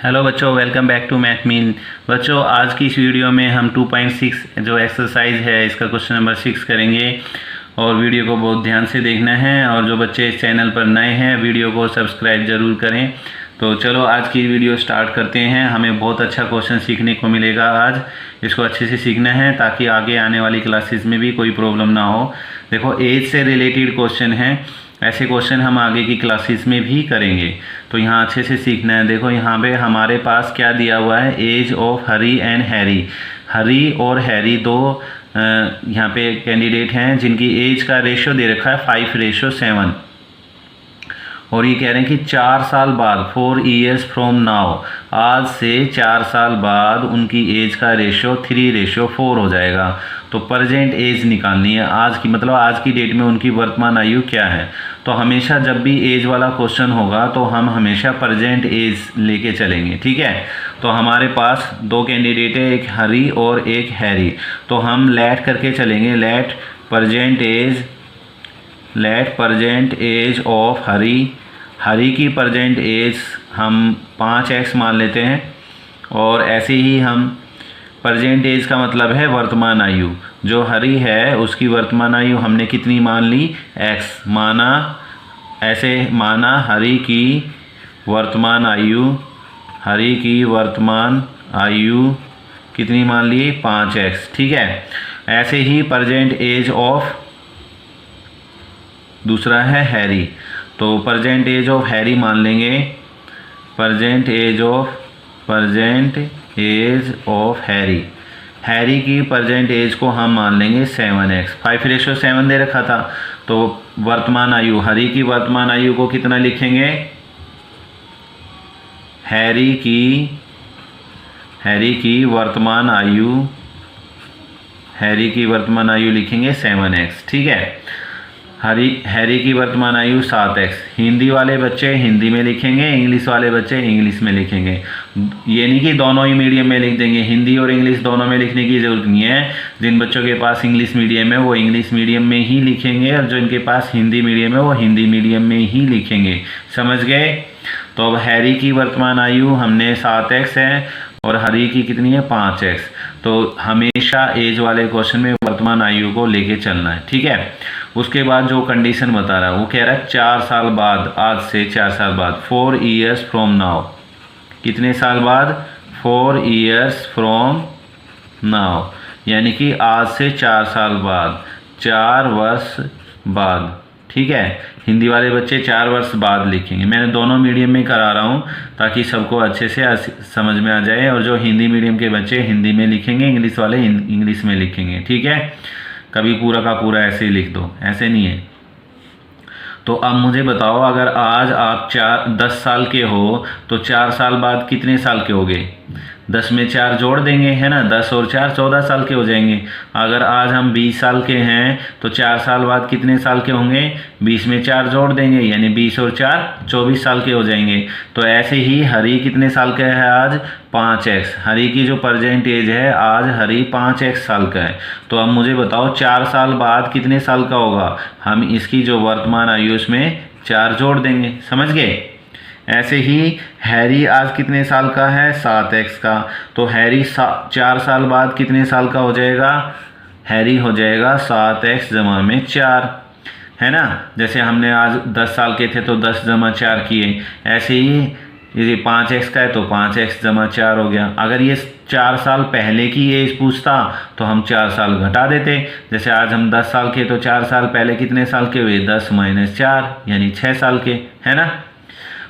Hello बच्चों, welcome back to math मील। बच्चों, आज की इस वीडियो में हम 2.6 जो एक्सरसाइज है इसका क्वेश्चन नंबर 6 करेंगे और वीडियो को बहुत ध्यान से देखना है। और जो बच्चे इस चैनल पर नए हैं वीडियो को सब्सक्राइब ज़रूर करें। तो चलो आज की वीडियो स्टार्ट करते हैं। हमें बहुत अच्छा क्वेश्चन सीखने को मिलेगा आज। इसको अच्छे से सीखना है ताकि आगे आने वाली क्लासेस में भी कोई प्रॉब्लम ना हो। देखो, एज से रिलेटेड क्वेश्चन है, ऐसे क्वेश्चन हम आगे की क्लासेस में भी करेंगे, तो यहाँ अच्छे से सीखना है। देखो यहाँ पे हमारे पास क्या दिया हुआ है, age of Hari and Harry. Hari और हैरी दो यहाँ पे कैंडिडेट हैं जिनकी एज का रेशो दे रखा है 5:7। और ये कह रहे हैं कि 4 साल बाद 4 years फ्रॉम नाउ, आज से 4 साल बाद उनकी एज का रेशो 3:4 हो जाएगा। तो प्रेजेंट एज निकालनी है आज की, मतलब आज की डेट में उनकी वर्तमान आयु क्या है। तो हमेशा जब भी एज वाला क्वेश्चन होगा तो हम हमेशा प्रेजेंट एज लेके चलेंगे, ठीक है। तो हमारे पास दो कैंडिडेट है, एक हरी और एक हैरी। तो हम लेट करके चलेंगे, लेट प्रेजेंट एज ऑफ हरी। हरी की प्रेजेंट एज हम 5x मान लेते हैं। और ऐसे ही हम प्रेजेंट एज का मतलब है वर्तमान आयु। जो हरी है उसकी वर्तमान आयु हमने कितनी मान ली, x माना। ऐसे माना हरी की वर्तमान आयु कितनी मान ली, 5x, ठीक है। ऐसे ही प्रेजेंट एज ऑफ दूसरा है हैरी, तो प्रेजेंट एज ऑफ हैरी मान लेंगे। प्रेजेंट एज ऑफ हैरी की प्रेजेंट एज को हम मान लेंगे 7x। 5:7 दे रखा था, तो वर्तमान आयु, हरी की वर्तमान आयु को कितना लिखेंगे, हैरी की वर्तमान आयु लिखेंगे 7x, ठीक है। हैरी की वर्तमान आयु 7x। हिंदी वाले बच्चे हिंदी में लिखेंगे, इंग्लिश वाले बच्चे इंग्लिश में लिखेंगे। ये नहीं कि दोनों ही मीडियम में लिख देंगे, हिंदी और इंग्लिश दोनों में लिखने की ज़रूरत नहीं है। जिन बच्चों के पास इंग्लिश मीडियम है वो इंग्लिश मीडियम में ही लिखेंगे, और जो इनके पास हिंदी मीडियम है वो हिंदी मीडियम में ही लिखेंगे, समझ गए। तो अब हैरी की वर्तमान आयु हमने 7x है और हरी की कितनी है, 5x। तो हमेशा एज वाले क्वेश्चन में वर्तमान आयु को लेके चलना है, ठीक है। उसके बाद जो कंडीशन बता रहा है वो कह रहा है 4 साल बाद, आज से 4 साल बाद, 4 years फ्रॉम नाउ। कितने साल बाद, 4 years फ्रॉम नाउ, यानी कि आज से 4 साल बाद, 4 वर्ष बाद, ठीक है। हिंदी वाले बच्चे 4 वर्ष बाद लिखेंगे। मैंने दोनों मीडियम में करा रहा हूँ ताकि सबको अच्छे से समझ में आ जाए। और जो हिंदी मीडियम के बच्चे हिंदी में लिखेंगे, इंग्लिश वाले इंग्लिश में लिखेंगे, ठीक है। कभी पूरा का पूरा ऐसे ही लिख दो, ऐसे नहीं है। तो अब मुझे बताओ, अगर आज आप 10 साल के हो तो 4 साल बाद कितने साल के होगे, 10 में 4 जोड़ देंगे, है ना। 10 और 4 14 साल के हो जाएंगे। अगर आज हम 20 साल के हैं तो 4 साल बाद कितने साल के होंगे, 20 में 4 जोड़ देंगे, यानी 20 और 4 24 साल के हो जाएंगे। तो ऐसे ही हरी कितने साल का है आज, 5x। हरी की जो प्रेजेंट एज है आज हरी 5x साल का है। तो अब मुझे बताओ 4 साल बाद कितने साल का होगा, हम इसकी जो वर्तमान आयु उसमें 4 जोड़ देंगे, समझ गए। ऐसे ही हैरी आज कितने साल का है, 7x का। तो हैरी 4 साल बाद कितने साल का हो जाएगा, हैरी हो जाएगा 7x जमा में 4, है ना। जैसे हमने आज 10 साल के थे तो 10 जमा 4 किए। ऐसे ही ये 5x का है तो 5x जमा 4 हो गया। अगर ये 4 साल पहले की एज पूछता तो हम 4 साल घटा देते। जैसे आज हम 10 साल के, तो 4 साल पहले कितने साल के हुए, 10 - 4 यानी 6 साल के, है ना।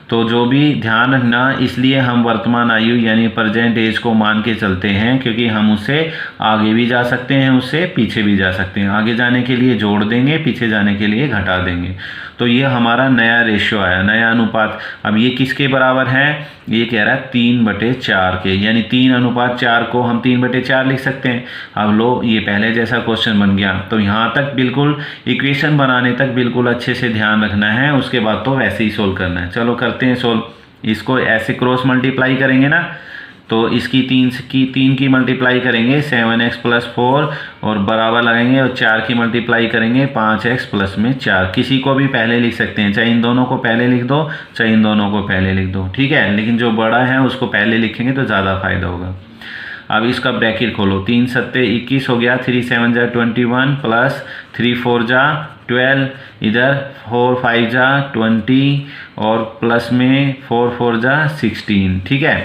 तो जो भी ध्यान रखना, इसलिए हम वर्तमान आयु यानी प्रेजेंट एज को मान के चलते हैं, क्योंकि हम उससे आगे भी जा सकते हैं, उससे पीछे भी जा सकते हैं। आगे जाने के लिए जोड़ देंगे, पीछे जाने के लिए घटा देंगे। तो ये हमारा नया रेशियो आया, नया अनुपात। अब ये किसके बराबर है, ये कह रहा है 3/4 के, यानी 3:4 को हम 3/4 लिख सकते हैं। अब लो, ये पहले जैसा क्वेश्चन बन गया। तो यहाँ तक बिल्कुल इक्वेशन बनाने तक बिल्कुल अच्छे से ध्यान रखना है, उसके बाद तो वैसे ही सोल्व करना है। चलो करते हैं सोल्व। इसको ऐसे क्रॉस मल्टीप्लाई करेंगे ना, तो इसकी 3 की मल्टीप्लाई करेंगे 7x प्लस 4 और बराबर लगाएंगे और 4 की मल्टीप्लाई करेंगे 5x प्लस में 4। किसी को भी पहले लिख सकते हैं, चाहे इन दोनों को पहले लिख दो चाहे इन दोनों को पहले लिख दो, ठीक है, लेकिन जो बड़ा है उसको पहले लिखेंगे तो ज़्यादा फायदा होगा। अब इसका ब्रैकेट खोलो, 3 सत्ते 21 हो गया, 3 7 जा 21 प्लस 3 4 जा 12, इधर 4 5 जा 20 और प्लस में 4 4 जा 16, ठीक है।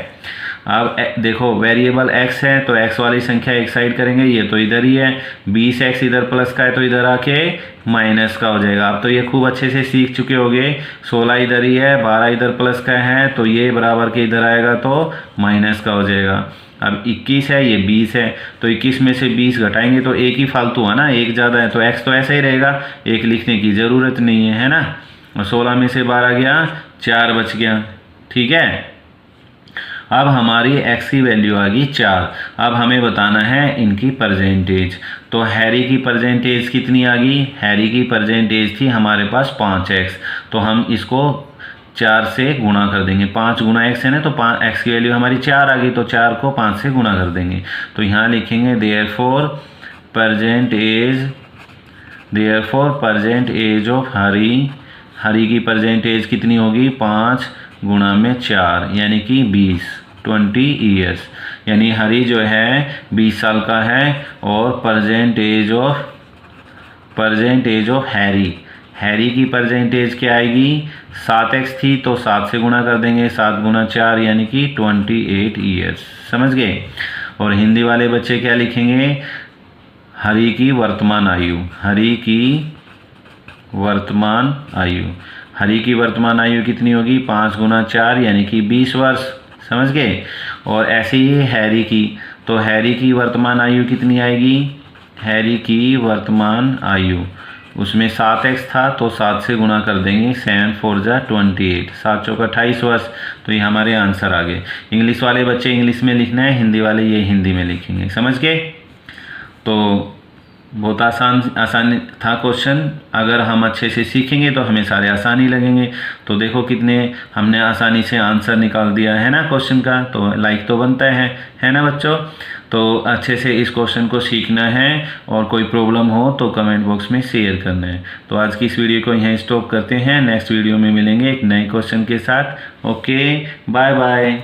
अब देखो वेरिएबल x है तो x वाली संख्या एक साइड करेंगे, ये तो इधर ही है, 20x इधर प्लस का है तो इधर आके माइनस का हो जाएगा। अब तो ये खूब अच्छे से सीख चुके होगे, 16 इधर ही है, 12 इधर प्लस का है तो ये बराबर के इधर आएगा तो माइनस का हो जाएगा। अब 21 है, ये 20 है, तो 21 में से 20 घटाएंगे तो एक ही फालतू है ना, एक ज़्यादा है तो x तो ऐसा ही रहेगा, एक लिखने की ज़रूरत नहीं है ना। और 16 में से 12 गया, 4 बच गया, ठीक है। अब हमारी x की वैल्यू आ गई 4। अब हमें बताना है इनकी परसेंटेज। तो हैरी की परसेंटेज कितनी आ गई? हैरी की परसेंटेज थी हमारे पास 5x, तो हम इसको 4 से गुणा कर देंगे। 5 गुना x है ना, तो x की वैल्यू हमारी 4 आ गई, तो 4 को 5 से गुणा कर देंगे। तो यहाँ लिखेंगे देयरफॉर परसेंटेज ऑफ हरी की परसेंटेज कितनी होगी? 5 गुणा में 4 यानी कि 20 ईयर्स, यानी हरी जो है 20 साल का है। और परसेंटेज ऑफ हैरी की परसेंटेज क्या आएगी? 7x थी तो 7 से गुणा कर देंगे, 7 गुना 4 यानी कि 28 ईयर्स, समझ गए। और हिंदी वाले बच्चे क्या लिखेंगे? हरी की वर्तमान आयु कितनी होगी? 5 गुना 4 यानी कि 20 वर्ष, समझ गए। और ऐसे ही हैरी की, तो हैरी की वर्तमान आयु कितनी आएगी? हैरी की वर्तमान आयु उसमें 7x था तो 7 से गुणा कर देंगे, 7 4 जा 28, 7 चौका 28 वर्ष। तो ये हमारे आंसर आ गए। इंग्लिश वाले बच्चे इंग्लिश में लिखना है, हिंदी वाले ये हिंदी में लिखेंगे, समझ गए। तो बहुत आसान था क्वेश्चन। अगर हम अच्छे से सीखेंगे तो हमें सारे आसान ही लगेंगे। तो देखो कितने हमने आसानी से आंसर निकाल दिया है ना क्वेश्चन का, तो लाइक तो बनता है ना बच्चों। तो अच्छे से इस क्वेश्चन को सीखना है और कोई प्रॉब्लम हो तो कमेंट बॉक्स में शेयर करना है। तो आज की इस वीडियो को यहीं स्टॉप करते हैं, नेक्स्ट वीडियो में मिलेंगे एक नए क्वेश्चन के साथ। Okay, bye bye.